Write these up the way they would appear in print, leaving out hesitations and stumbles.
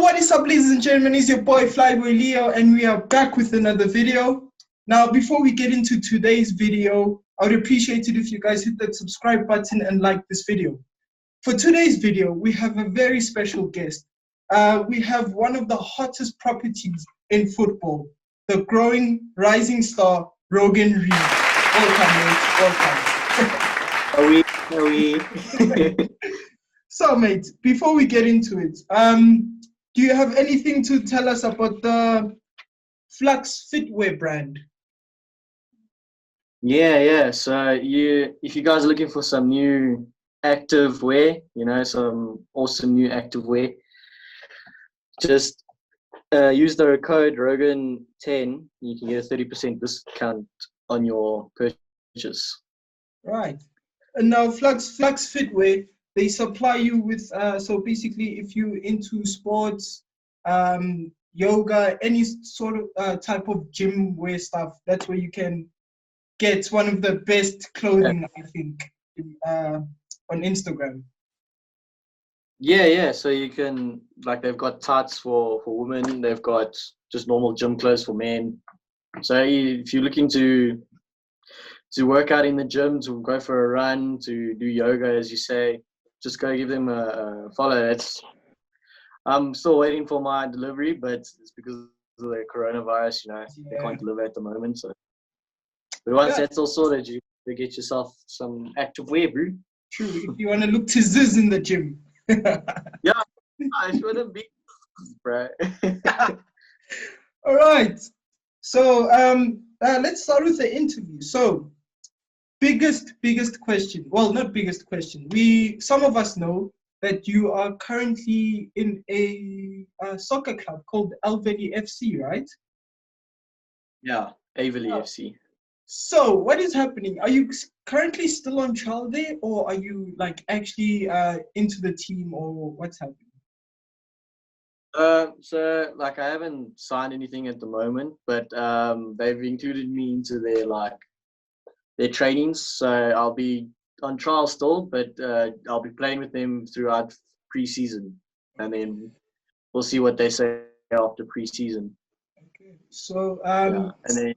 What is up, ladies and gentlemen? It's your boy Flyboy Leo, and we are back with another video. Now, before we get into today's video, I would appreciate it if you guys hit that subscribe button and like this video. For today's video, we have a very special guest. We have one of the hottest properties in football, the growing, rising star, Rogan Reed. Welcome, mate. Welcome. So, mate, before we get into it, do you have anything to tell us about the Flux Fitwear brand? Yeah. So if you guys are looking for some new active wear, some awesome new active wear, just use the code Rogan10. You can get a 30% discount on your purchase. Right. And now Flux Fitwear, they supply you with, so basically if you're into sports, yoga, any sort of type of gym wear stuff, that's where you can get one of the best clothing, I think, on Instagram. Yeah. So you can, they've got tights for women, they've got just normal gym clothes for men. So if you're looking to work out in the gym, to go for a run, to do yoga, as you say, just go give them a follow. I'm still waiting for my delivery, but it's because of the coronavirus, they can't deliver at the moment. So, but once that's all sorted, you get yourself some active wear, bro. True. If you want to look to Ziz in the gym. Yeah, I shouldn't be, bro. All right. So let's start with the interview. So biggest question. Well, not biggest question. Some of us know that you are currently in a soccer club called Alveli FC, right? Yeah, Alveli FC. So what is happening? Are you currently still on trial there, or are you actually into the team, or what's happening? So I haven't signed anything at the moment, but they've included me into their trainings. So I'll be on trial still, but I'll be playing with them throughout pre-season, and then we'll see what they say after pre-season. Okay. So and then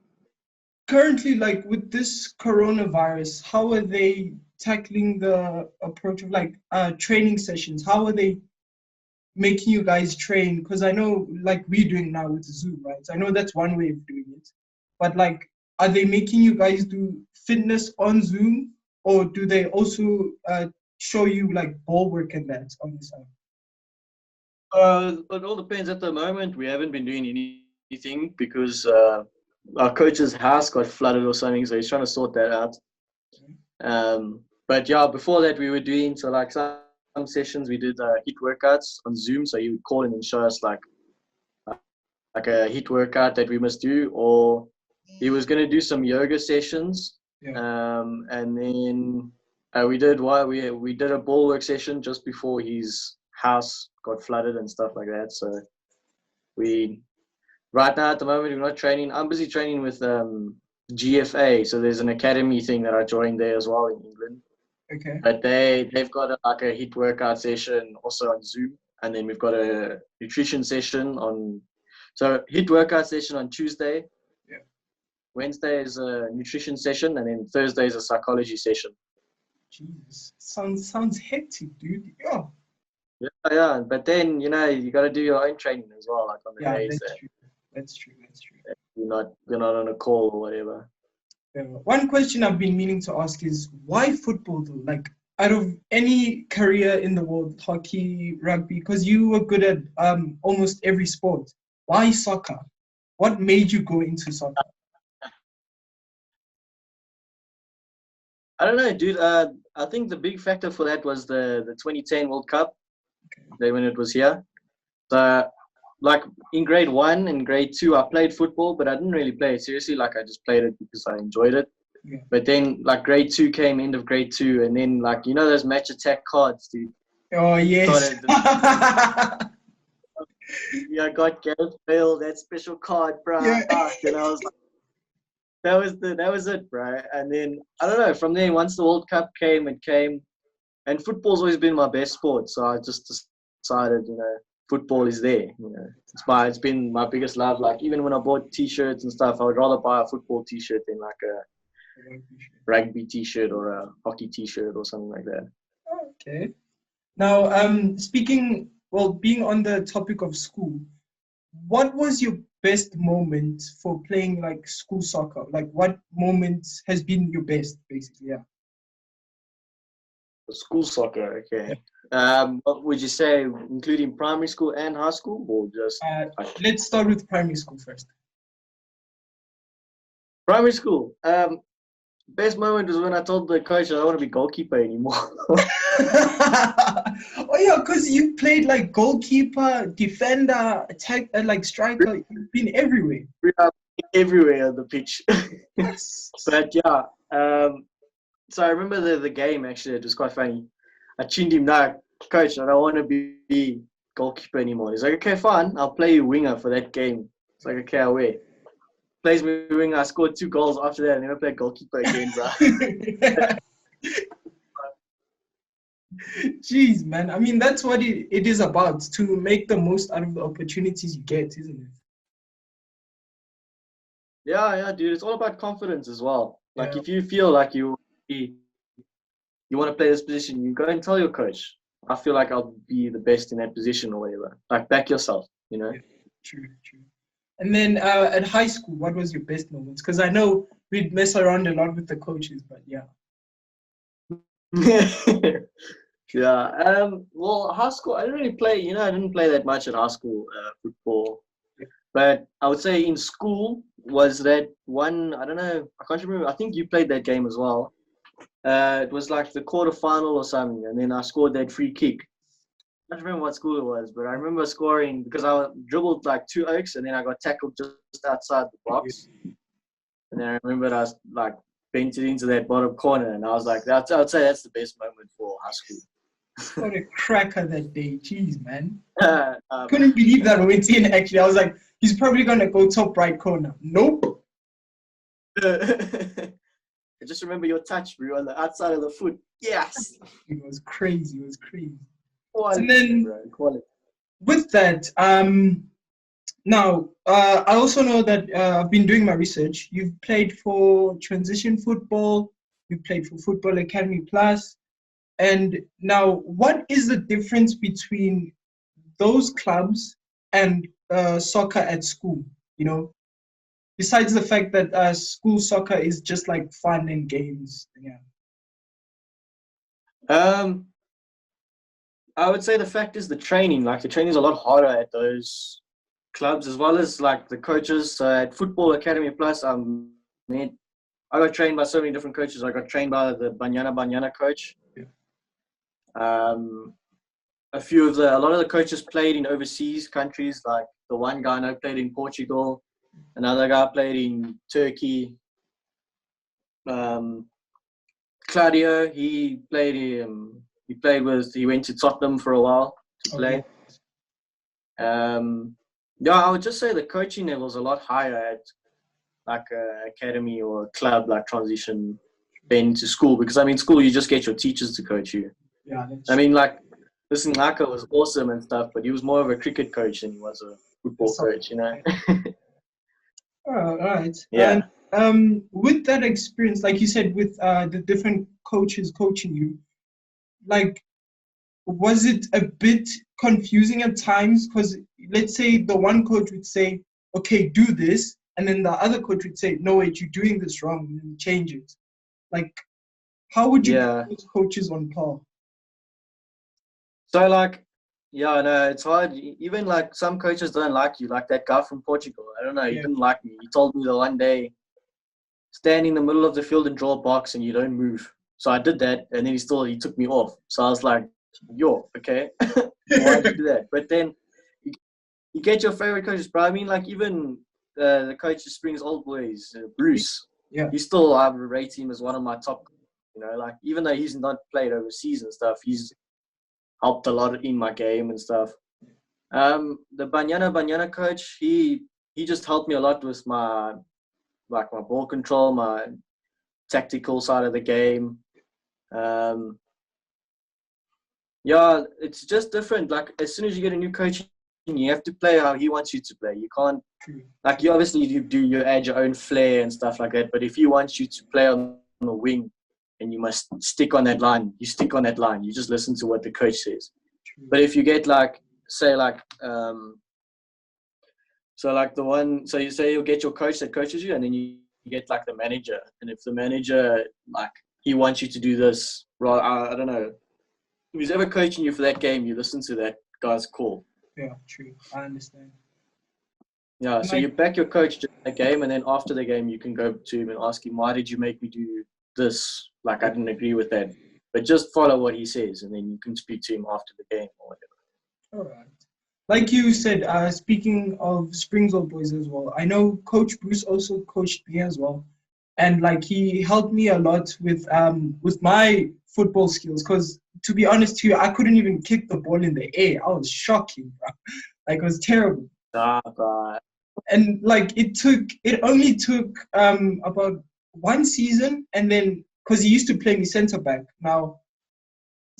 currently, with this coronavirus, how are they tackling the approach of training sessions? How are they making you guys train? Because I know we're doing now with Zoom, right? I know that's one way of doing it, but are they making you guys do fitness on Zoom, or do they also show you ball work and that on the side? It all depends. At the moment, we haven't been doing anything because our coach's house got flooded or something, so he's trying to sort that out. But yeah, before that, we were doing some sessions. We did HIIT workouts on Zoom, so he would call in and show us like a HIIT workout that we must do, or he was going to do some yoga sessions. And then we did a ball work session just before his house got flooded and stuff like that. So right now at the moment we're not training. I'm busy training with GFA, so there's an academy thing that I joined there as well in England. Okay. But they've got a HIIT workout session also on Zoom, and then we've got a nutrition session so HIIT workout session on Tuesday. Yeah. Wednesday is a nutrition session, and then Thursday is a psychology session. Jesus, sounds hectic, dude. Yeah. But then you got to do your own training as well, on the days. That's true. You're not on a call or whatever. One question I've been meaning to ask is why football though? Out of any career in the world, hockey, rugby, because you were good at almost every sport. Why soccer? What made you go into soccer? I don't know, dude. I think the big factor for that was the 2010 World Cup. Okay. When it was here. So, in grade 1 and grade 2, I played football, but I didn't really play it seriously. I just played it because I enjoyed it. Yeah. But then, grade 2 came, end of grade 2, and then, those match attack cards, dude. Oh, yes. I got Gareth Bale, that special card, bro. Yeah. And I was like, that was it, bro. And then, I don't know, from there, once the World Cup came, and football's always been my best sport. So I just decided, football is there. It's been my biggest love. Like even when I bought T-shirts and stuff, I would rather buy a football T-shirt than like a rugby T-shirt or a hockey T-shirt or something like that. Okay. Now, being on the topic of school, what was your best moment for playing like school soccer? Like, what moment has been your best, basically? Yeah. School soccer, okay. What would you say, including primary school and high school, or just Let's start with primary school first. primary school? Best moment was when I told the coach I don't want to be goalkeeper anymore. Oh yeah, because you played like goalkeeper, defender, attack, like striker. You've been everywhere. Everywhere on the pitch. Yes. But yeah, so I remember the game actually. It was quite funny. I tuned him, no, coach, I don't want to be goalkeeper anymore. He's like, okay, fine, I'll play you winger for that game. It's like, okay, I'll wait. Plays me winger. I scored 2 goals after that. I never played goalkeeper again. So. Jeez, man. I mean, that's what it is about, to make the most out of the opportunities you get, isn't it? Yeah, dude. It's all about confidence as well. Like if you feel like you want to play this position, you go and tell your coach, I feel like I'll be the best in that position or whatever. Like back yourself, Yeah, true. And then at high school, what was your best moments? Because I know we'd mess around a lot with the coaches, but yeah. Yeah. Well, high school, I didn't really play. I didn't play that much at high school football. But I would say in school was that one. I don't know. I can't remember. I think you played that game as well. It was like the quarterfinal or something, and then I scored that free kick. I don't remember what school it was, but I remember scoring because I dribbled like 2 oaks, and then I got tackled just outside the box. And then I remember I was like bent it into that bottom corner, and I was like, I would say that's the best moment for high school. What a cracker that day. Jeez, man. Couldn't believe that went in, actually. I was like, he's probably going to go top right corner. Nope. I just remember your touch, bro, on the outside of the foot. Yes. It was crazy. Quality, and then bro, quality. With that, now, I also know that I've been doing my research. You've played for Transition Football. You've played for Football Academy Plus. And now, what is the difference between those clubs and soccer at school? Besides the fact that school soccer is just like fun and games. Yeah. I would say the fact is the training. Like the training is a lot harder at those clubs, as well as like the coaches. So at Football Academy Plus, I got trained by so many different coaches. I got trained by the Banyana coach. Yeah. A lot of the coaches played in overseas countries. Like the one guy I know played in Portugal, another guy played in Turkey. Claudio, he went to Tottenham for a while to play. I would just say the coaching level is a lot higher at like an academy or a club like Transition than to school, because I mean school you just get your teachers to coach you. Yeah. I mean like listen, Naka was awesome and stuff, but he was more of a cricket coach than he was a football coach, All right. Yeah. And with that experience, like you said, with the different coaches coaching you, like, was it a bit confusing at times? Because let's say the one coach would say, okay, do this. And then the other coach would say, no, wait, you're doing this wrong, and change it. Like, how would you put those coaches on par? So like, no, it's hard. Even like some coaches don't like you. Like that guy from Portugal. I don't know. He didn't like me. He told me the one day, stand in the middle of the field and draw a box and you don't move. So I did that, and then he took me off. So I was like, yo, okay. Why did you do that? But then you get your favorite coaches, bro. I mean, like even the coach of Springs Old Boys, Bruce. Yeah. I rate him as one of my top. Like even though he's not played overseas and stuff, he's helped a lot in my game and stuff. The Banyana coach, he just helped me a lot with my ball control, my tactical side of the game. It's just different. Like as soon as you get a new coach you have to play how he wants you to play. You can't, True. like, you add your own flair and stuff like that. But if he wants you to play on the wing and you must stick on that line, you stick on that line. You just listen to what the coach says. True. But if you get like, say like, so like the one, so you say you'll get your coach that coaches you, and then you get like the manager. And if the manager, like, he wants you to do this, right? I don't know. Who's ever coaching you for that game, you listen to that guy's call. Yeah, true. I understand. Yeah, so you back your coach during the game, and then after the game, you can go to him and ask him, why did you make me do this? Like, I didn't agree with that. But just follow what he says, and then you can speak to him after the game or whatever. All right. Like you said, speaking of Springsville boys as well, I know Coach Bruce also coached me as well, and like he helped me a lot with my football skills. Because to be honest to you, I couldn't even kick the ball in the air. I was shocking, bro. Like it was terrible. God. And like it only took about one season, and then because he used to play me centre back. Now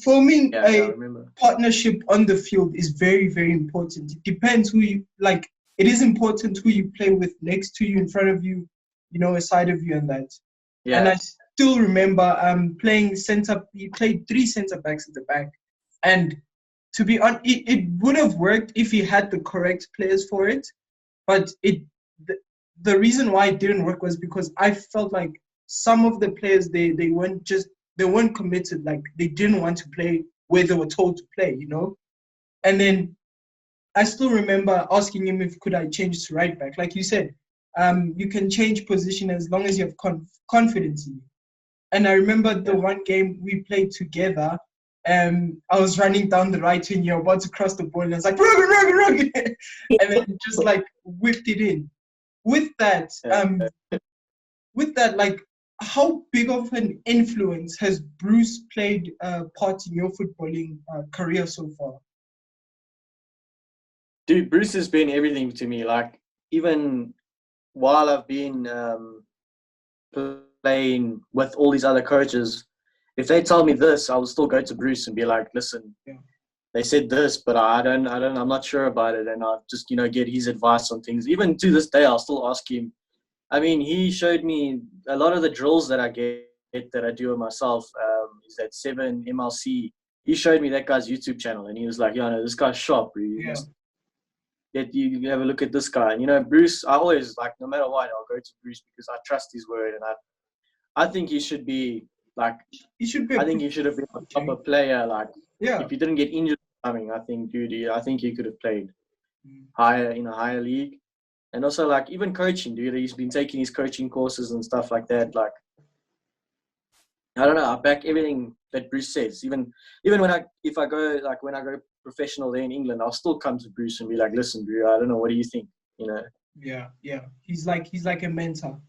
forming a partnership on the field is very, very important. It depends who you like. It is important who you play with next to you, in front of you, aside of you, and that. Yeah. And I still remember playing centre. He played 3 centre backs at the back, and to be honest, it would have worked if he had the correct players for it. But the reason why it didn't work was because I felt like some of the players they weren't committed. Like they didn't want to play where they were told to play, And then I still remember asking him if could I change to right back. Like you said, you can change position as long as you have confidence in you. And I remember the one game we played together. I was running down the right wing, you're about to cross the ball, and I was like, Rogan, and then just like whipped it in. With that, like, how big of an influence has Bruce played part in your footballing career so far? Dude, Bruce has been everything to me. Like, even while I've been playing with all these other coaches, if they tell me this, I will still go to Bruce and be like, listen, they said this, but I'm not sure about it. And I'll just, get his advice on things. Even to this day, I'll still ask him. I mean, he showed me a lot of the drills that I get, that I do myself. Is that 7 MLC. He showed me that guy's YouTube channel, and he was like, no, this guy's sharp. You have a look at this guy. And, Bruce, I always, like, no matter what, I'll go to Bruce because I trust his word. And I think he should be, like, I think he should have been a proper player. Like, if he didn't get injured coming, I think he could have played higher in a higher league. And also, like, even coaching, dude, he's been taking his coaching courses and stuff like that. Like, I don't know, I back everything that Bruce says. Even when I go professional there in England, I'll still come to Bruce and be like, listen, Bruce, I don't know, what do you think? Yeah. He's like a mentor,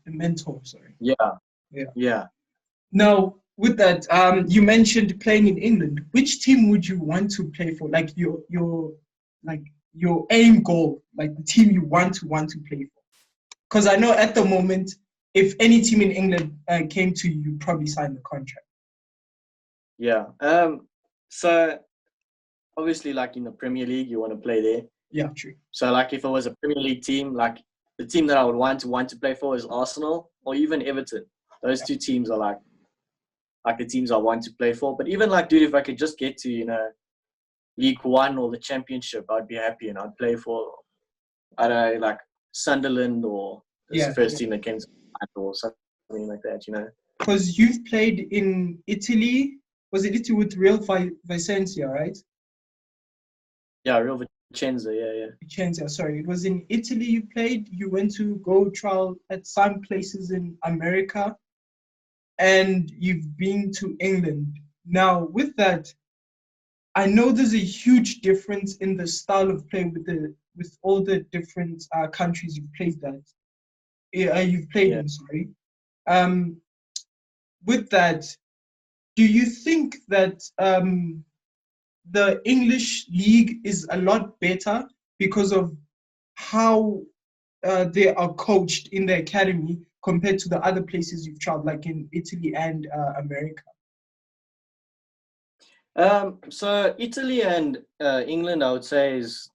sorry. Yeah. Now, with that, you mentioned playing in England. Which team would you want to play for? Like your aim goal, like the team you want to play for? Because I know at the moment, if any team in England came to you, you'd probably sign the contract. Yeah. So obviously, like in the Premier League, you want to play there. Yeah, true. So like if it was a Premier League team, like the team that I would want to play for is Arsenal or even Everton. Those two teams are like the teams I want to play for. But even like, dude, if I could just get to, League One or the Championship, I'd be happy, and I'd play for, I don't know, like Sunderland or the first team that came to or something like that, Because you've played in Italy. Was it Italy with Real Vicenza, right? Yeah, Real Vicenza, yeah. Vicenza, sorry. It was in Italy you played. You went to go trial at some places in America, and you've been to England. Now, with that, I know there's a huge difference in the style of play with all the different countries you've played in. Sorry. With that, do you think that the English league is a lot better because of how they are coached in the academy compared to the other places you've traveled, like in Italy and America? So Italy and England, I would say, is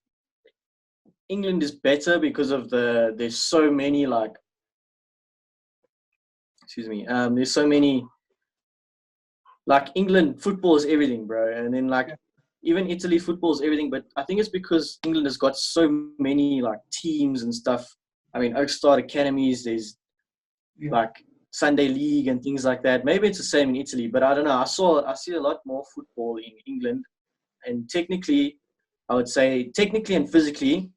England is better because of there's so many like, there's so many, like England football is everything, bro. And then like even Italy football is everything. But I think it's because England has got so many like teams and stuff. I mean, Oakstart academies, there's like Sunday league and things like that. Maybe it's the same in Italy, but I don't know. I see a lot more football in England, and technically, I would say technically and physically,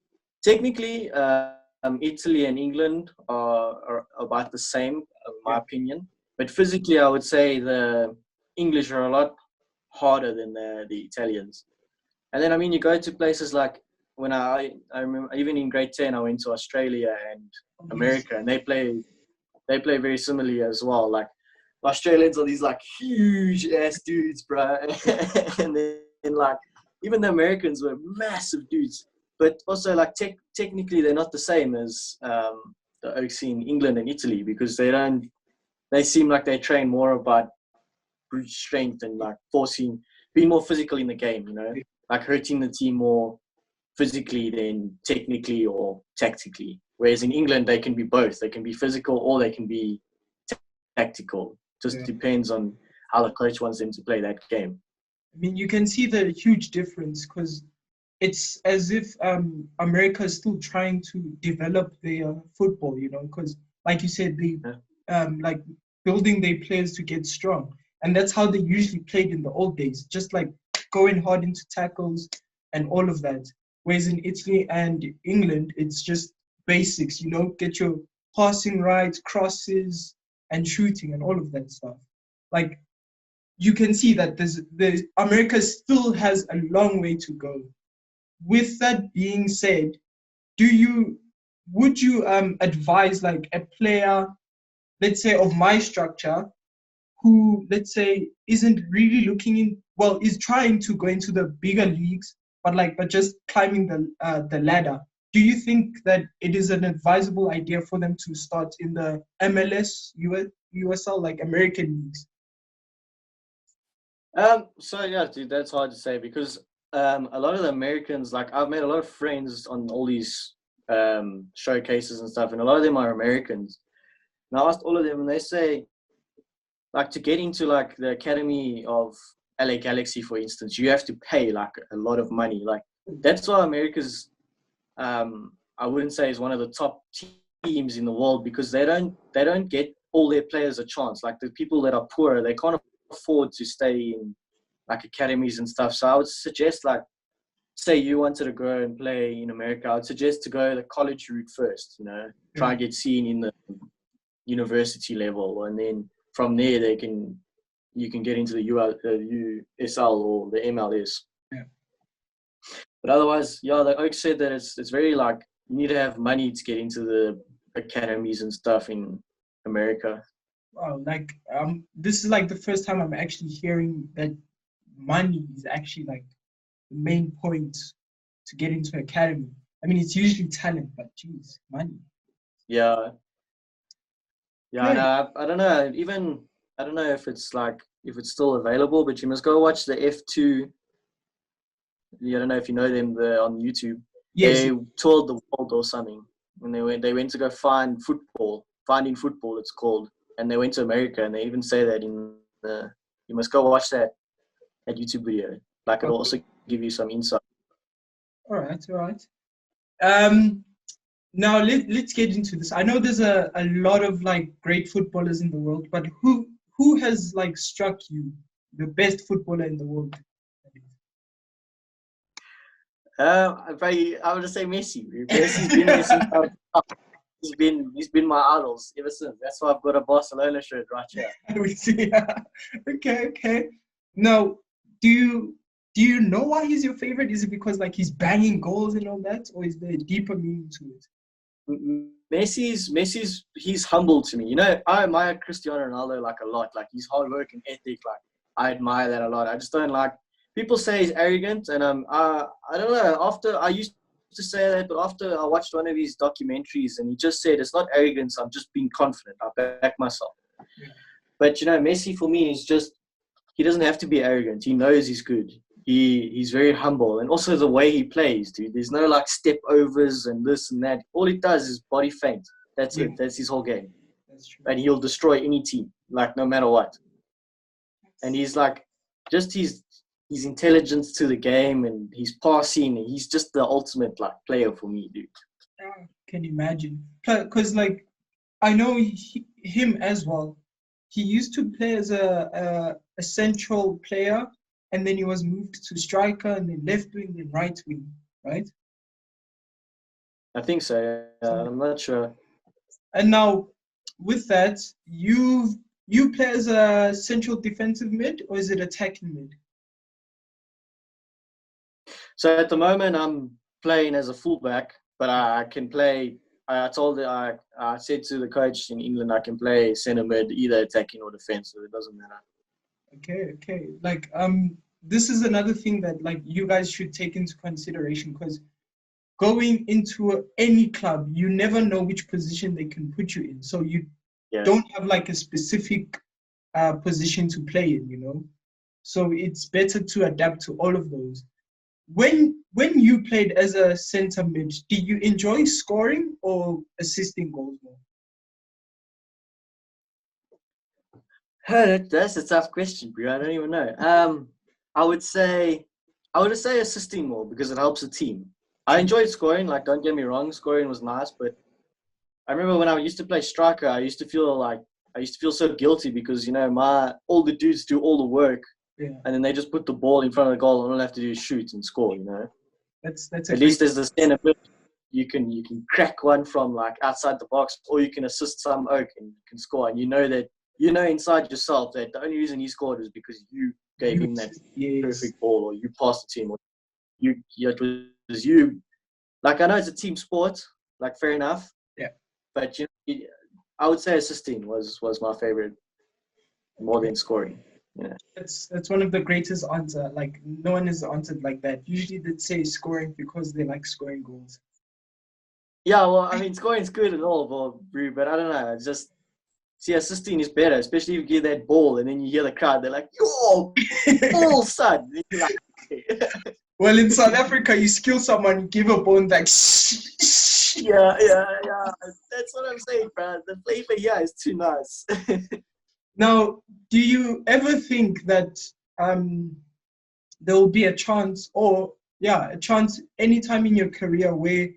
technically, Italy and England are about the same, in my opinion. But physically, I would say the English are a lot harder than the Italians. And then, I mean, you go to places like when I remember even in grade 10, I went to Australia and America, and they play very similarly as well. Like Australians are these like huge ass dudes, bro, and then like even the Americans were massive dudes. But also like technically they're not the same as the Oaks in England and Italy, because they seem like they train more about brute strength and like being more physical in the game, you know, like hurting the team more physically than technically or tactically. Whereas in England, they can be both. They can be physical or they can be tactical. Just depends on how the coach wants them to play that game. I mean, you can see the huge difference because it's as if America is still trying to develop their football, you know, because like you said, they like building their players to get strong. And that's how they usually played in the old days, just like going hard into tackles and all of that. Whereas in Italy and England, it's just basics, you know, get your passing right, crosses, and shooting and all of that stuff. Like, you can see that America still has a long way to go. With that being said, would you advise like a player, let's say of my structure, who let's say isn't really is trying to go into the bigger leagues, but just climbing the ladder? Do you think that it is an advisable idea for them to start in the MLS, USL, like American leagues? So yeah, dude, that's hard to say because a lot of the Americans, like I've made a lot of friends on all these showcases and stuff, and a lot of them are Americans. And I asked all of them, and they say, like, to get into like the academy of LA Galaxy, for instance, you have to pay like a lot of money. Like that's why America's, I wouldn't say is one of the top teams in the world, because they don't get all their players a chance. Like the people that are poorer, they can't afford to stay in like academies and stuff. So I would suggest, like, say you wanted to go and play in America, I would suggest to go the college route first, you know, try and get seen in the university level, and then from there you can get into the USL or the MLS. Yeah. But otherwise, yeah, the Oak said that it's very like you need to have money to get into the academies and stuff in America. Wow, like this is like the first time I'm actually hearing that money is actually like the main point to get into academy. I mean, it's usually talent, but geez, money. Yeah. No, I don't know. Even I don't know if it's still available, but you must go watch the F2. I don't know if you know them. On YouTube. Yes. They toured the world or something, and they went to go finding football. It's called, and they went to America, and they even say that you must go watch that YouTube video. Like it'll also give you some insight. All right. Now let's get into this. I know there's a lot of like great footballers in the world, but who has like struck you the best footballer in the world? I would just say Messi. He's been my idols ever since. That's why I've got a Barcelona shirt right here. We see. Okay. Now, do you know why he's your favorite? Is it because like he's banging goals and all that, or is there a deeper meaning to it? Messi's he's humble to me. You know, I admire Cristiano Ronaldo like a lot. Like his hard work and ethic, like I admire that a lot. I just don't like people say he's arrogant, and I don't know. After I used to say that, but after I watched one of his documentaries, and he just said it's not arrogance. I'm just being confident. I back myself. But you know, Messi for me is just he doesn't have to be arrogant. He knows he's good. he's very humble, and also the way he plays, dude. There's no like step overs and this and that. All he does is body feint. That's Yeah, it. That's his whole game, that's true. and he'll destroy any team, like no matter what. And he's like, just his intelligence to the game and his passing. He's just the ultimate like player for me, dude. Yeah, can you imagine? Because like I know him as well. He used to play as a central player, and then he was moved to striker, and then left wing, then right wing, right? I think so. I'm not sure. And now, with that, you play as a central defensive mid, or is it attacking mid? So at the moment, I'm playing as a fullback, but I can play. I said to the coach in England, I can play centre mid, either attacking or defensive. It doesn't matter. Okay, okay. Like this is another thing that like you guys should take into consideration because going into any club, you never know which position they can put you in. So you Yeah. don't have like a specific position to play in, you know. So it's better to adapt to all of those. When you played as a center mid, did you enjoy scoring or assisting goals more? That's a tough question, bro. I don't even know. I would say assisting more because it helps the team. I enjoyed scoring. Like, don't get me wrong, scoring was nice, but I remember when I used to play striker, I used to feel so guilty because all the dudes do all the work, Yeah, and then they just put the ball in front of the goal, and all I have to do is shoot and score. that's a At great. least as the center mid, you can crack one from like outside the box, or you can assist some oak and you can score. And you know inside yourself that the only reason he scored is because you gave him that Yes, perfect ball, or you passed it to him, or it was you. Like, I know it's a team sport, like, fair enough. yeah. But I would say assisting was my favorite more Okay. than scoring. Yeah. That's one of the greatest answer. Like no one has answered like that. Usually they'd say scoring because they like scoring goals. Yeah, well, I mean, scoring's good and all, but I don't know. It's just, see, assisting is better, especially if you get that ball and then you hear the crowd. They're like, "Yo, ball, son!" And you're like, okay. Well, in South Africa, you skill someone, you give a bone like. Yeah. That's what I'm saying, bro. The flavor here is too nice. Now, do you ever think that there will be a chance, or a chance anytime in your career where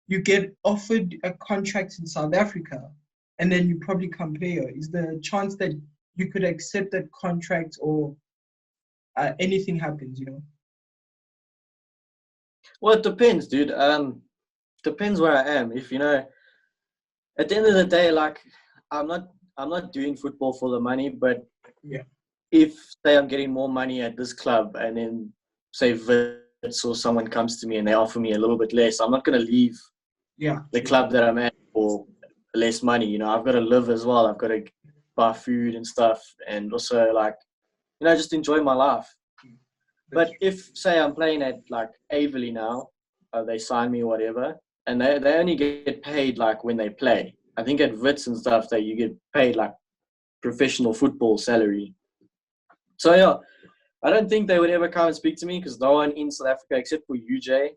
you get offered a contract in South Africa, and then you probably come player? Is there a chance that you could accept that contract, or anything happens? You know. Well, it depends, dude. Depends where I am. If at the end of the day, like, I'm not doing football for the money, but Yeah. if say I'm getting more money at this club, and then say Wits or someone comes to me and they offer me a little bit less, I'm not going to leave Yeah. the True. club that I'm at for less money. I've got to live as well. I've got to buy food and stuff, and also, like, just enjoy my life. But if say I'm playing at like Averley now, they sign me or whatever, and they only get paid like when they play. I think at Wits and stuff that you get paid like professional football salary. So yeah, I don't think they would ever come and speak to me because no one in South Africa except for UJ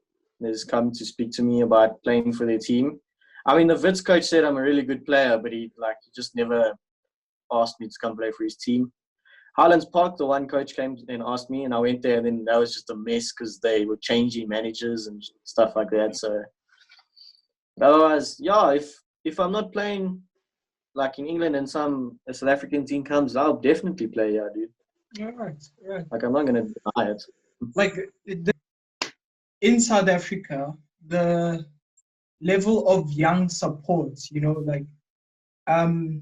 has come to speak to me about playing for their team. I mean, the Wits coach said I'm a really good player, but he just never asked me to come play for his team. Highlands Park, the one coach came and asked me, and I went there, and then that was just a mess because they were changing managers and stuff like that. So otherwise, yeah, if I'm not playing like in England and a South African team comes, I'll definitely play, yeah, dude. All right. Right. Like, I'm not gonna deny it. Like in South Africa, the level of young support, um,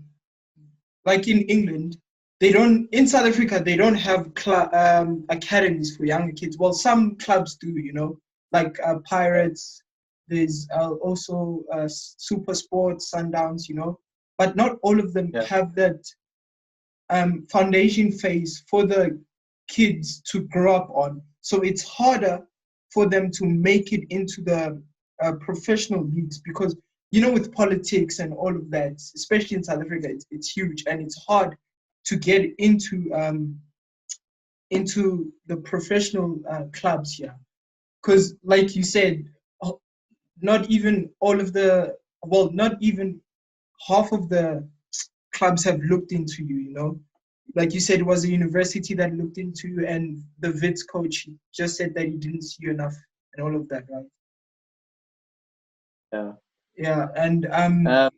like in England, they don't. In South Africa, they don't have academies for younger kids. Well, some clubs do, like Pirates. There's also Super Sports, Sundowns, but not all of them Yeah. have that foundation phase for the kids to grow up on. So it's harder for them to make it into the professional leagues because, with politics and all of that, especially in South Africa, it's huge and it's hard to get into the professional clubs here? Because, like you said, not even all of the, well, not even half of the clubs have looked into you, you know? Like you said, it was a university that looked into you, and the Wits coach just said that he didn't see you enough and all of that, right? Yeah. Yeah, and Um,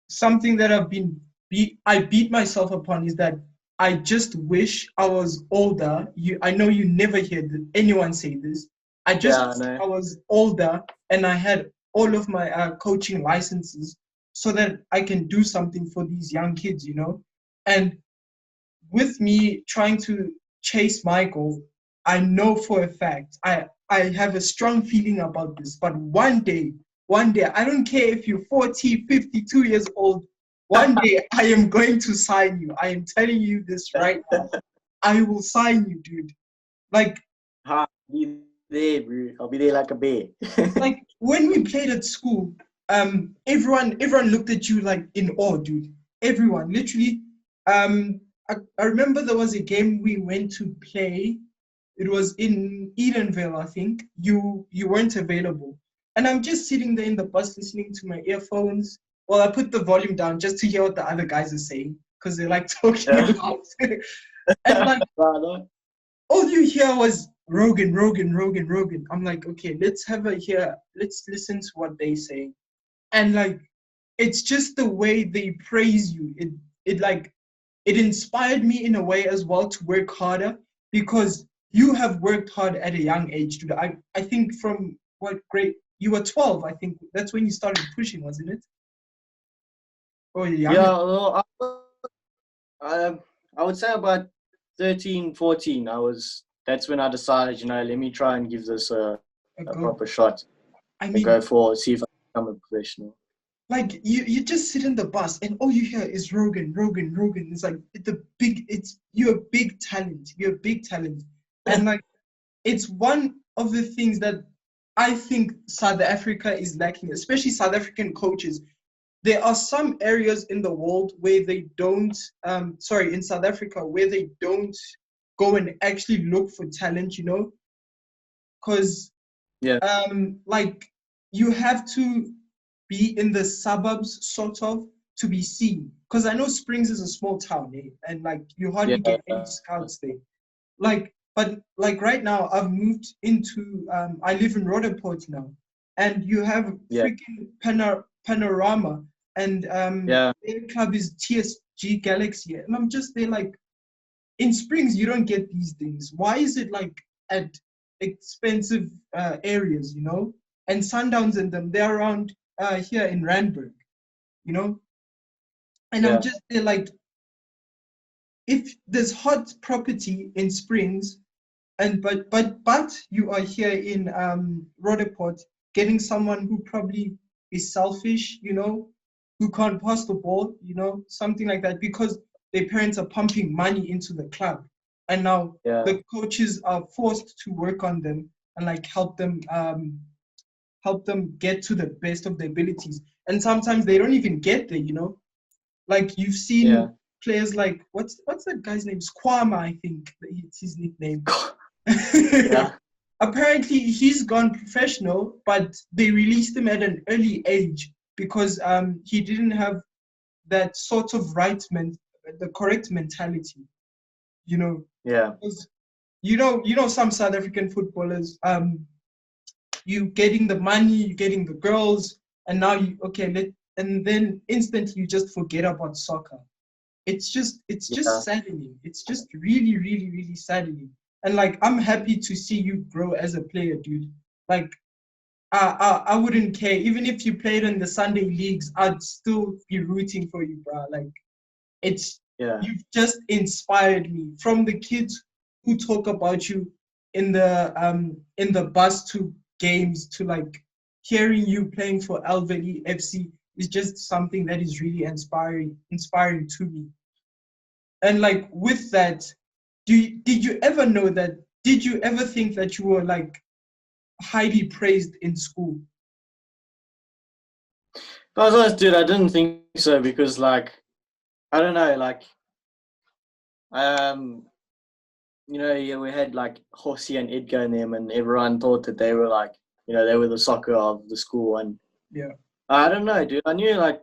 something that I beat myself upon is that I just wish I was older. I know you never hear anyone say this. I just yeah, I wish know. I was older and I had all of my coaching licenses so that I can do something for these young kids, you know. And with me trying to chase my goal, I know for a fact, I have a strong feeling about this, but one day, I don't care if you're 40, 52 years old, one day I am going to sign you. I am telling you this right now. I will sign you, dude. Like, I'll be there, bro. I'll be there like a bear. when we played at school, everyone looked at you like in awe, dude. Everyone, literally. Um, I remember there was a game we went to play. It was in Edenville, I think. You weren't available, and I'm just sitting there in the bus listening to my earphones. Well, I put the volume down just to hear what the other guys are saying because they like talking Yeah. loud. And like Brother. all you hear was Rogan, Rogan, Rogan, Rogan. I'm like, okay, let's have a hear. Let's listen to what they say. And like, it's just the way they praise you. It like, it inspired me in a way as well to work harder because you have worked hard at a young age, dude. I think from what grade you were 12. I think that's when you started pushing, wasn't it? Or younger? Yeah, well, I, I would say about 13, 14. That's when I decided, let me try and give this a Ago. proper shot I and mean, go for, see if I can become a professional. like you just sit in the bus and all you hear is Rogan, Rogan, Rogan. It's like you're a big talent. You're a big talent. And like it's one of the things that I think South Africa is lacking, especially South African coaches. There are some areas in the world where they don't in South Africa where they don't go and actually look for talent, you know, because Yeah, like you have to be in the suburbs sort of to be seen because I know Springs is a small town, eh? And like you hardly yeah, get any scouts there, like but like right now I've moved into I live in Rotherport now, and you have yeah, freaking Panorama, and yeah, their club is TSG Galaxy, and I'm just there like, in Springs you don't get these things. Why is it like at expensive areas, you know? And Sundowns and them, they're around here in Randburg, you know? And I'm yeah, just there like, if there's hot property in Springs, and but you are here in Rotherport getting someone who probably is selfish, you know, who can't pass the ball, you know, something like that, because their parents are pumping money into the club, and now yeah, the coaches are forced to work on them and like help them get to the best of their abilities, and sometimes they don't even get there, you know. Like you've yeah, seen players like what's that guy's name? Squama, I think it's his nickname. yeah, Apparently, he's gone professional, but they released him at an early age because he didn't have that sort of the correct mentality. You know, yeah, because you know, some South African footballers, you getting the money, you getting the girls, and now and then instantly you just forget about soccer. It's just yeah, saddening. It's just really, really, really saddening. And like I'm happy to see you grow as a player, dude. Like I wouldn't care even if you played in the Sunday leagues. I'd still be rooting for you, bro. Like it's yeah, you've just inspired me. From the kids who talk about you in the bus to games to like hearing you playing for Al FC is just something that is really inspiring to me. And like with that, did you ever know that? Did you ever think that you were like highly praised in school? I was honest, dude, I didn't think so because, like, I don't know, like, um, yeah, we had like Horsey and Edgar and them, and everyone thought that they were like, they were the soccer of the school. And Yeah. I don't know, dude. I knew like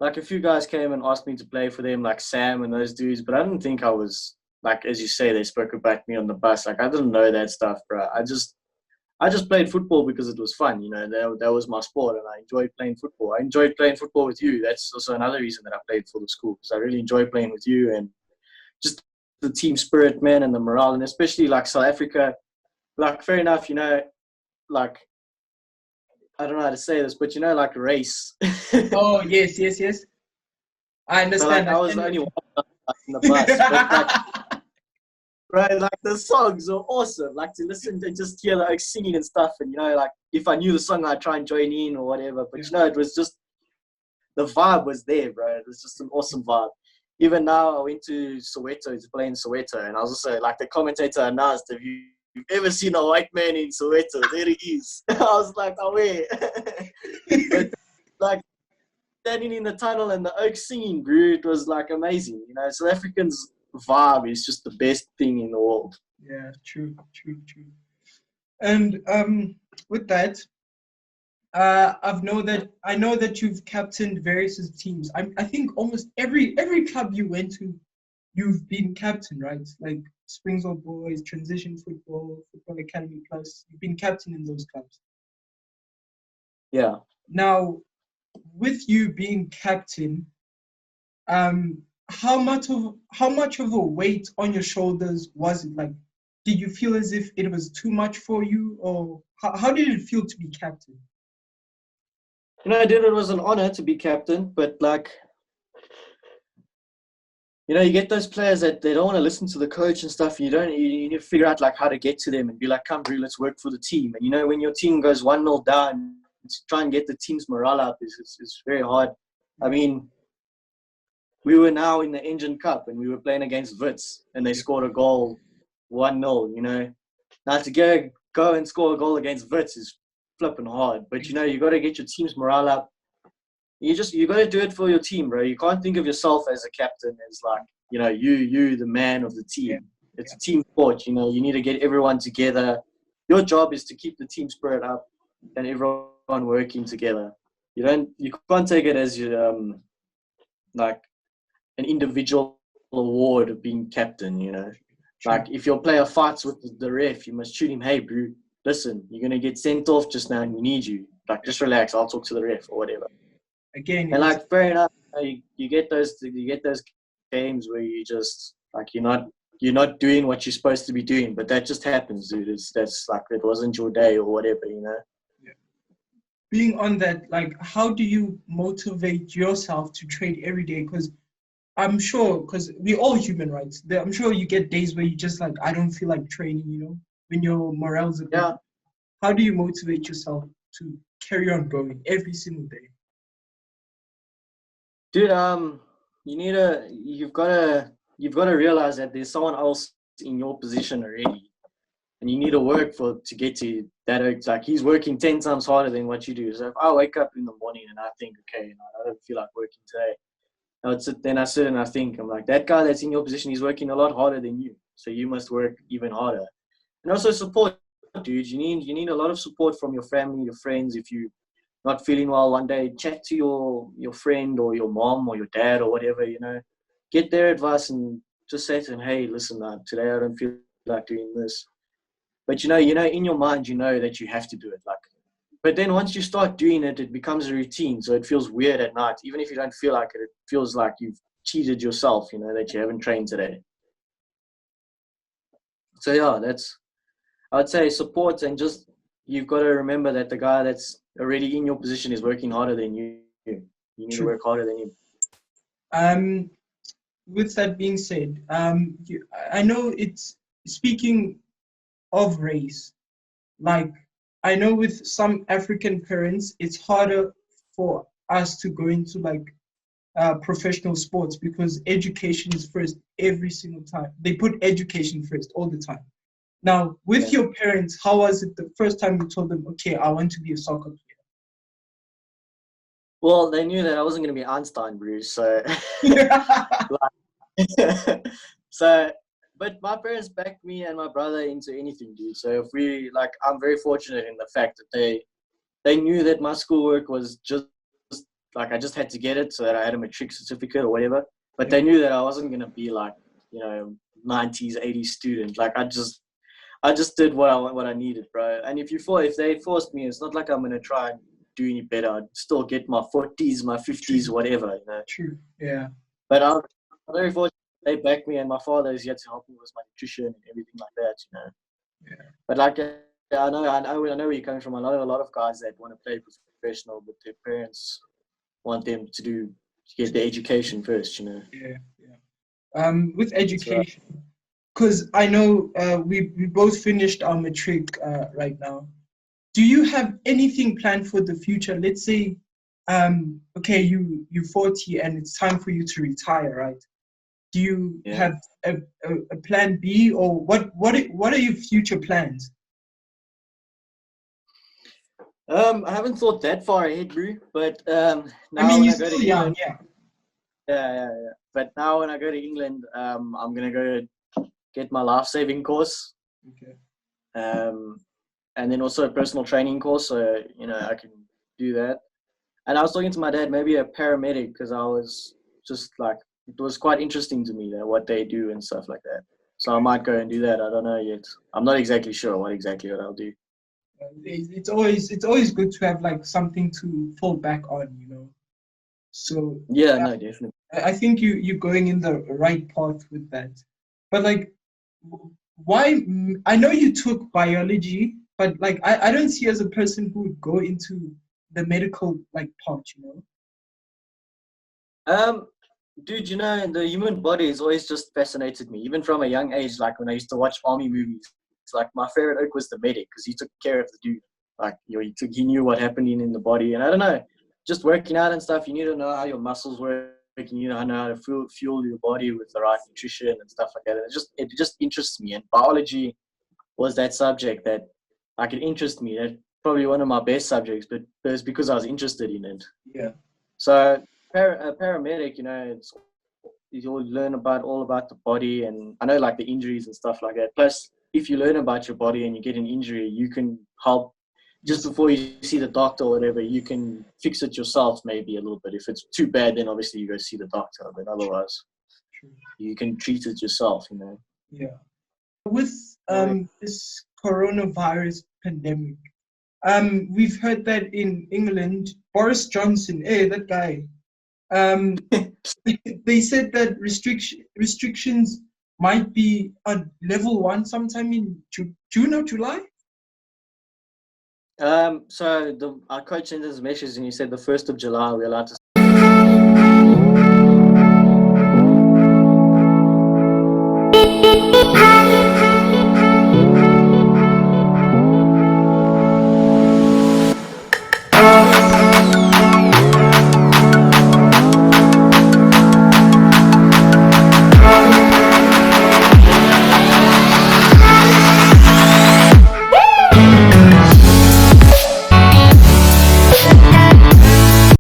a few guys came and asked me to play for them, like Sam and those dudes, but I didn't think I was like, as you say, they spoke about me on the bus. Like I didn't know that stuff, bro. I just played football because it was fun, that was my sport, and I enjoyed playing football. I enjoyed playing football with you. That's also another reason that I played for the school, because I really enjoy playing with you, and just the team spirit, man, and the morale, and especially like South Africa. Like fair enough, like I don't know how to say this, but like race. Oh, yes, yes, yes. I So like understand. I was the only one in the bus, but like right, like the songs are awesome. Like to listen to just hear like singing and stuff, and like if I knew the song, I'd try and join in or whatever. But it was just the vibe was there, bro. It was just an awesome vibe. Even now, I went to Soweto to play in Soweto, and I was also like the commentator announced, "Have you've ever seen a white man in Soweto? There he is." I was like, "Oh wait," but like standing in the tunnel and the oaks singing, bro, it was like amazing. South Africans' vibe is just the best thing in the world. Yeah, true, true, true. And with that, I know that you've captained various teams. I think almost every club you went to, you've been captain, right? Like Springsville Boys, Transition Football, Football Academy Plus. You've been captain in those clubs. Yeah. Now, with you being captain, um, how much of a weight on your shoulders was it? Like, did you feel as if it was too much for you, or how did it feel to be captain? Dude, it was an honor to be captain, but like, you get those players that they don't want to listen to the coach and stuff. You need to figure out like how to get to them and be like, come, bro, let's work for the team. And when your team goes 1-0 down, to try and get the team's morale up is very hard. I mean, we were now in the Engine Cup and we were playing against Wits and they scored a goal 1-0, Now to go and score a goal against Wits is flipping hard. But you got to get your team's morale up. You got to do it for your team, bro. You can't think of yourself as a captain as like, you the man of the team. Yeah. It's a team sport, you need to get everyone together. Your job is to keep the team spirit up and everyone working together. You can't take it as like an individual award of being captain, Like if your player fights with the ref, you must shoot him, hey, bro, listen, you're going to get sent off just now and we need you. Like, just relax, I'll talk to the ref or whatever. Again, And like, fair enough, you get those games where you just like you're not doing what you're supposed to be doing, but that just happens, dude. That's like it wasn't your day or whatever, Yeah. Being on that, like, how do you motivate yourself to train every day? Because I'm sure, because we're all human, right? I'm sure you get days where you just like, I don't feel like training, when your morale's a bit. Yeah, How do you motivate yourself to carry on going every single day? dude. You've got to realize that there's someone else in your position already, and you need to work to get to that. It's like he's working 10 times harder than what you do. So if I wake up in the morning and I think, okay, I don't feel like working today, I sit and I think, I'm like, that guy that's in your position, he's working a lot harder than you. So you must work even harder. And also support, dude. You need a lot of support from your family, your friends. If you not feeling well one day, chat to your friend or your mom or your dad or whatever, Get their advice and just say to them, hey, listen, today I don't feel like doing this. But in your mind, that you have to do it. Like, but then once you start doing it, it becomes a routine. So it feels weird at night. Even if you don't feel like it, it feels like you've cheated yourself, that you haven't trained today. So yeah, I would say support, and just you've got to remember that the guy that's already in your position is working harder than you. You need to True. work harder than him. Um, with that being said, I know it's speaking of race. Like, I know with some African parents, it's harder for us to go into like professional sports because education is first every single time. They put education first all the time. Now, with Yeah. your parents, how was it the first time you told them, okay, I want to be a soccer Well, they knew that I wasn't going to be Einstein, Bruce. So, player? so but my parents backed me and my brother into anything, dude. So if we like, I'm very fortunate in the fact that they knew that my schoolwork was just like I just had to get it so that I had a matric certificate or whatever. But they knew that I wasn't gonna be like, 90s, 80s student. Like I just did what I needed, bro. And if they forced me, it's not like I'm gonna try and do any better. I'd still get my 40s, my 50s, whatever, True. Yeah. But I'm very fortunate they backed me, and my father is yet to help me with my nutrition and everything like that. Yeah. But like, I know where you're coming from. I know a lot of guys that want to play professional, but their parents want them to get the education first. Yeah. With That's right. education, because I know we both finished our matric right now. Do you have anything planned for the future? Let's say, okay, you're 40 and it's time for you to retire, right? Do you have a plan B, or what are your future plans? I haven't thought that far ahead, bro. But I now mean, when you're I go to still young, England, yeah. yeah. But now when I go to England, I'm gonna go get my life-saving course. Okay. And then also a personal training course, so I can do that. And I was talking to my dad, maybe a paramedic, because I was just like, it was quite interesting to me that what they do and stuff like that. So I might go and do that. I don't know yet. I'm not exactly sure what I'll do. It's always good to have like something to fall back on. So Yeah, no, definitely. I think you're going in the right path with that. But like, why? I know you took biology, but like, I don't see you as a person who would go into the medical like part. Um, Dude, the human body has always just fascinated me, even from a young age. Like when I used to watch army movies, it's like my favorite oak was the medic because he took care of the dude. Like he knew what happened in the body, and I don't know, just working out and stuff. You need to know how your muscles work. You know how to fuel your body with the right nutrition and stuff like that. It just interests me, and biology was that subject that like it interested me. That's probably one of my best subjects, but it's because I was interested in it. Yeah. So a paramedic, you'll learn all about the body, and I know like the injuries and stuff like that. Plus, if you learn about your body and you get an injury, you can help just before you see the doctor or whatever. You can fix it yourself, maybe a little bit. If it's too bad, then obviously you go see the doctor. But otherwise, you can treat it yourself. Yeah. With Oh, this coronavirus pandemic, we've heard that in England, Boris Johnson, that guy, they said that restrictions might be at level 1 sometime in June or July. So our coach sent us a message and he said the 1st of July we're allowed to.